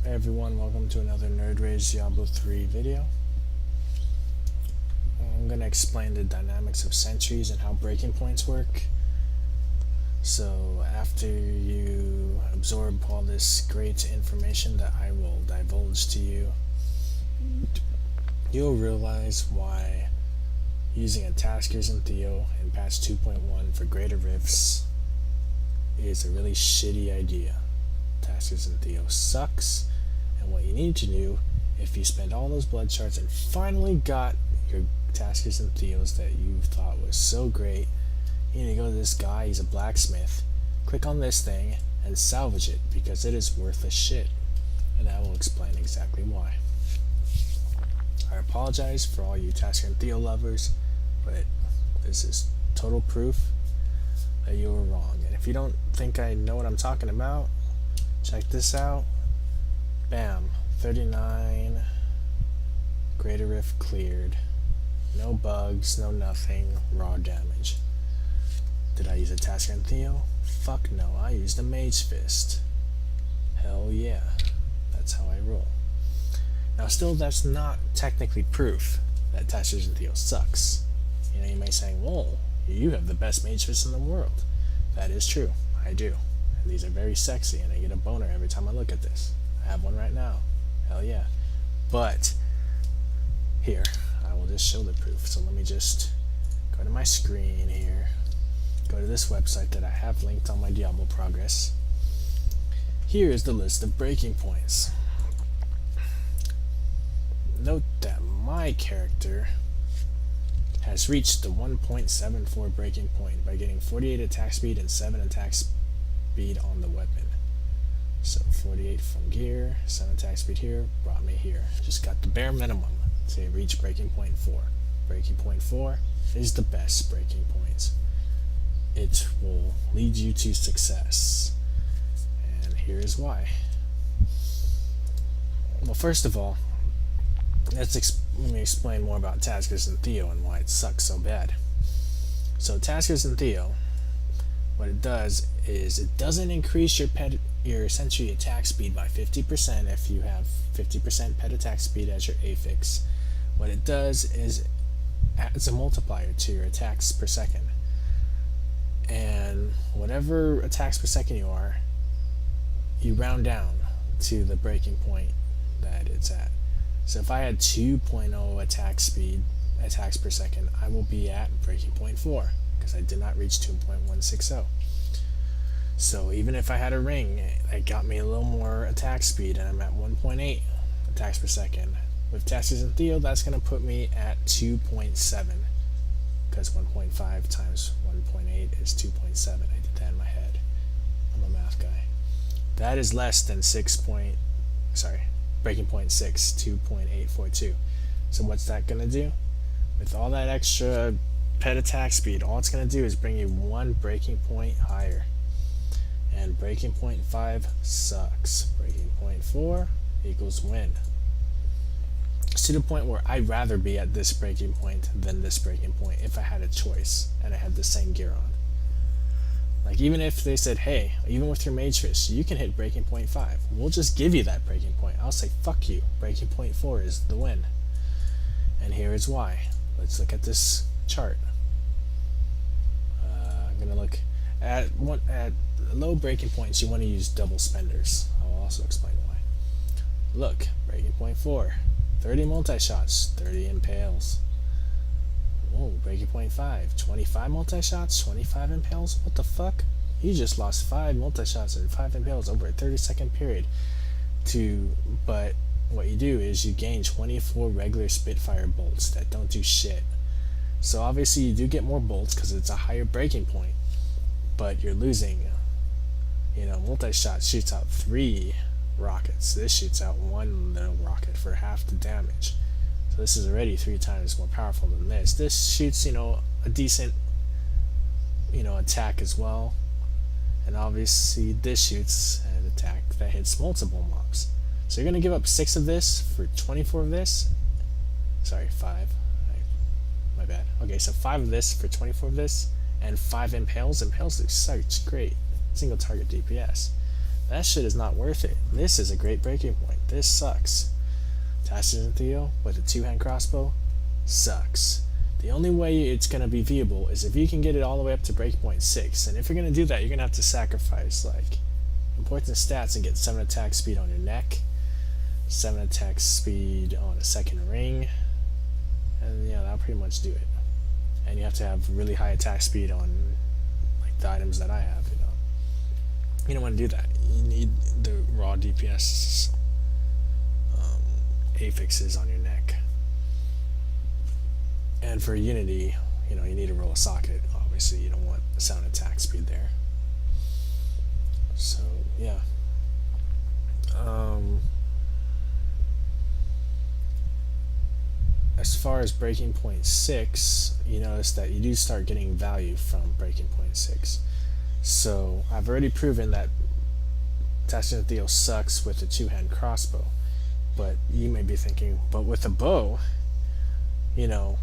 Hey everyone, welcome to another Nerdrrage Diablo 3 video. I'm going to explain the dynamics of sentries and how breaking points work. So after you absorb all this great information that I will divulge to you, you'll realize why using a Tasker and Theo in patch 2.1 for greater rifts is a really shitty idea. Tasker and Theo sucks, and what you need to do, if you spend all those blood shards and finally got your Taskers and Theos that you thought was so great, you need to go to this guy, he's a blacksmith, click on this thing and salvage it because it is worthless shit, and I will explain exactly why. I apologize for all you Tasker and Theo lovers, but this is total proof that you were wrong. And if you don't think I know what I'm talking about, check this out. Bam, 39 greater rift cleared. No bugs, no nothing, raw damage. Did I use a Tasker and Theo? Fuck no, I used a Magefist. Hell yeah, that's how I roll. Now still, that's not technically proof that Tasker and Theo sucks. You know, you may say, well, you have the best Magefist in the world. That is true, I do. And these are very sexy, and I get a boner every time I look at this. I have one right now. Hell yeah. But, here, I will just show the proof. So let me just go to my screen here. Go to this website that I have linked on my Diablo progress. Here is the list of breaking points. Note that my character has reached the 1.74 breaking point by getting 48 attack speed and 7 attack speed on the weapon. So 48 from gear, 7 attack speed here, brought me here. Just got the bare minimum to reach breaking point 4. Breaking point 4 is the best breaking point. It will lead you to success. And here is why. Well, first of all, let me explain more about Taskers and Theo and why it sucks so bad. So Taskers and Theo, what it does is it doesn't increase your Sentry attack speed by 50% if you have 50% pet attack speed as your affix. What it does is adds a multiplier to your attacks per second. And whatever attacks per second you are, you round down to the breaking point that it's at. So if I had 2.0 attacks per second, I will be at breaking point 4 because I did not reach 2.160. So even if I had a ring that got me a little more attack speed and I'm at 1.8 attacks per second, with Taskers and Theo that's going to put me at 2.7 because 1.5 times 1.8 is 2.7. I did that in my head. I'm a math guy. That is less than breaking point 6, 2.842. So what's that going to do? With all that extra pet attack speed, all it's going to do is bring you one breaking point higher. And breaking point 5 sucks. Breaking point 4 equals win. It's to the point where I'd rather be at this breaking point than this breaking point if I had a choice and I had the same gear on. Like, even if they said, hey, even with your Magefist, you can hit breaking point 5. We'll just give you that breaking point. I'll say, fuck you. Breaking point 4 is the win. And here is why. Let's look at this chart. I'm going to look at low breaking points. You want to use double spenders. I'll also explain why. Look, breaking point 4. 30 multi-shots, 30 impales. Whoa, breaking point 5. 25 multi-shots, 25 impales? What the fuck? You just lost 5 multi-shots and 5 impales over a 30-second period. But what you do is you gain 24 regular Spitfire bolts that don't do shit. So obviously you do get more bolts because it's a higher breaking point. But you're losing, multi-shot shoots out 3 rockets. This shoots out 1 little rocket for half the damage. So this is already 3 times more powerful than this. This shoots, a decent, attack as well. And obviously this shoots an attack that hits multiple mobs. So you're going to give up 6 of this for 24 of this. Sorry, 5. My bad. Okay, so 5 of this for 24 of this. And 5 impales. Impales is such great single target DPS. That shit is not worth it. This is a great breaking point. This sucks. Tasker and Theo with a two-hand crossbow sucks. The only way it's going to be viable is if you can get it all the way up to breakpoint 6. And if you're going to do that, you're going to have to sacrifice like important stats and get 7 attack speed on your neck, 7 attack speed on a second ring, and yeah, that'll pretty much do it. And you have to have really high attack speed on like the items that I have, you know. You don't want to do that. You need the raw DPS affixes on your neck. And for Unity, you know, you need to roll a socket. Obviously, you don't want sound attack speed there. So, yeah. As far as breaking point 6, you notice that you do start getting value from breaking point 6. So, I've already proven that Tasker and Theo sucks with a two-hand crossbow. But you may be thinking, but with a bow, you know,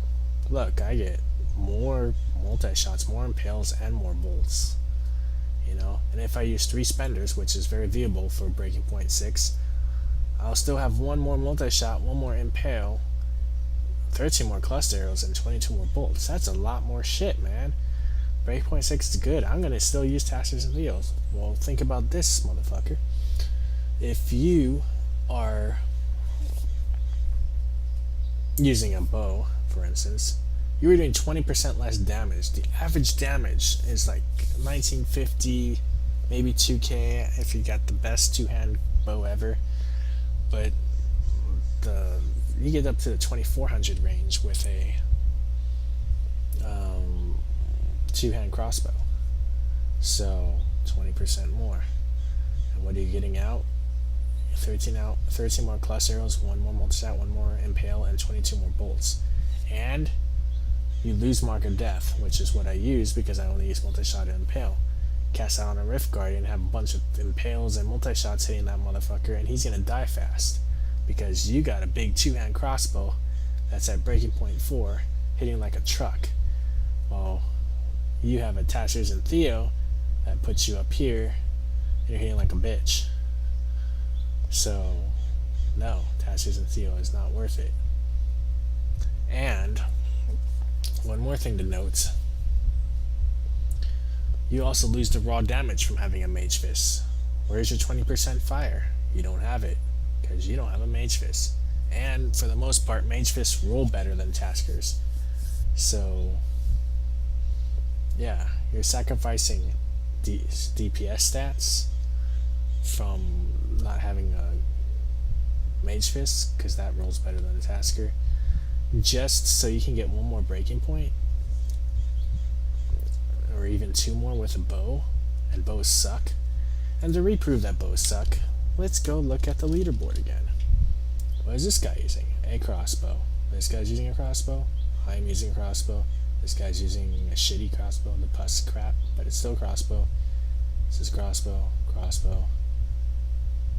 look, I get more multi-shots, more impales, and more bolts. You know, and if I use 3 spenders, which is very viable for breaking point 6, I'll still have 1 more multi-shot, 1 more impale, 13 more cluster arrows, and 22 more bolts. That's a lot more shit, man. Breaking point 6 is good. I'm gonna still use Taskers and Theos. Well, think about this, motherfucker. If you are using a bow, for instance, you were doing 20% less damage. The average damage is like 1950, maybe 2k if you got the best two-hand bow ever. But you get up to the 2400 range with a two-hand crossbow. So 20% more. And what are you getting out? 13 more cluster arrows, 1 more multi-shot, 1 more impale, and 22 more bolts. And you lose Mark of Death, which is what I use because I only use multi-shot and impale. Cast out on a Rift Guardian, have a bunch of impales and multi-shots hitting that motherfucker, and he's gonna die fast because you got a big two-hand crossbow that's at breaking point 4, hitting like a truck. Well, you have a Taskers and Theo that puts you up here, and you're hitting like a bitch. So, no, Taskers and Theo is not worth it. And one more thing to note, you also lose the raw damage from having a Magefist. Where's your 20% fire? You don't have it, because you don't have a Magefist. And for the most part, Magefists roll better than Taskers. So, yeah, you're sacrificing DPS stats from not having a Magefist, because that rolls better than a Tasker, just so you can get 1 more breaking point, or even 2 more with a bow, and bows suck. And to reprove that bows suck, let's go look at the leaderboard again. What is this guy using? A crossbow. This guy's using a crossbow. I'm using a crossbow. This guy's using a shitty crossbow, the pus crap, but it's still crossbow. This is crossbow,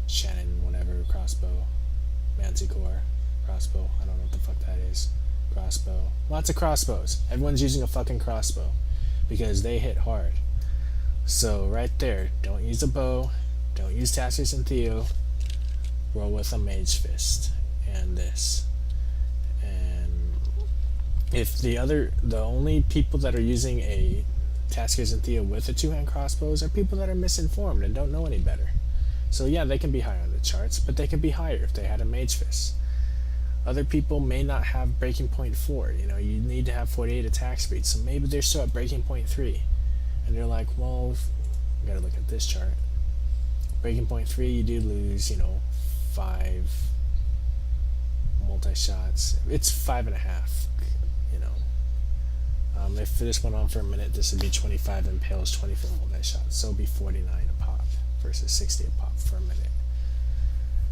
Shannon, whatever, crossbow, Manticore, crossbow, I don't know what the fuck that is, crossbow, lots of crossbows. Everyone's using a fucking crossbow because they hit hard. So right there, don't use a bow, don't use Taskers and Theo, roll with a Magefist and this. And if the only people that are using a Taskers and Theo with a two-hand crossbows are people that are misinformed and don't know any better. So yeah, they can be higher on the charts, but they can be higher if they had a Magefist. Other people may not have breaking point 4, you know, you need to have 48 attack speed, so maybe they're still at breaking point 3. And they're like, well, you gotta look at this chart. Breaking point 3, you do lose, you know, 5 multi-shots. It's 5.5, you know. If this went on for a minute, this would be 25 impales, 24 multi-shots, so it would be 49 a pop versus 60 a pop for a minute.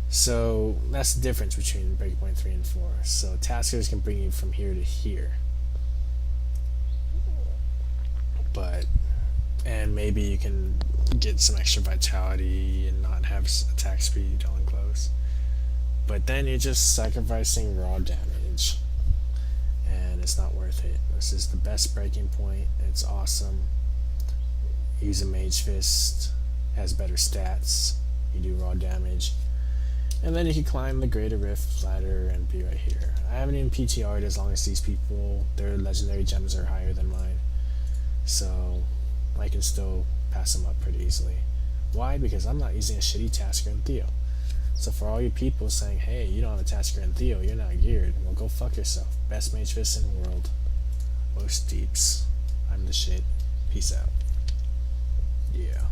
So that's the difference between breakpoint 3 and 4. So Taskers can bring you from here to here, and maybe you can get some extra vitality and not have attack speed on close. But then you're just sacrificing raw damage, and it's not worth it. This is the best breaking point. It's awesome. Use a Magefist, has better stats, You do raw damage. And then you can climb the Greater Rift ladder and be right here. I haven't even PTR'd as long as these people, their legendary gems are higher than mine. So I can still pass them up pretty easily. Why? Because I'm not using a shitty Tasker and Theo. So for all you people saying, hey, you don't have a Tasker and Theo, you're not geared, well, go fuck yourself. Best Magefist in the world. Most deeps. I'm the shit. Peace out. Yeah.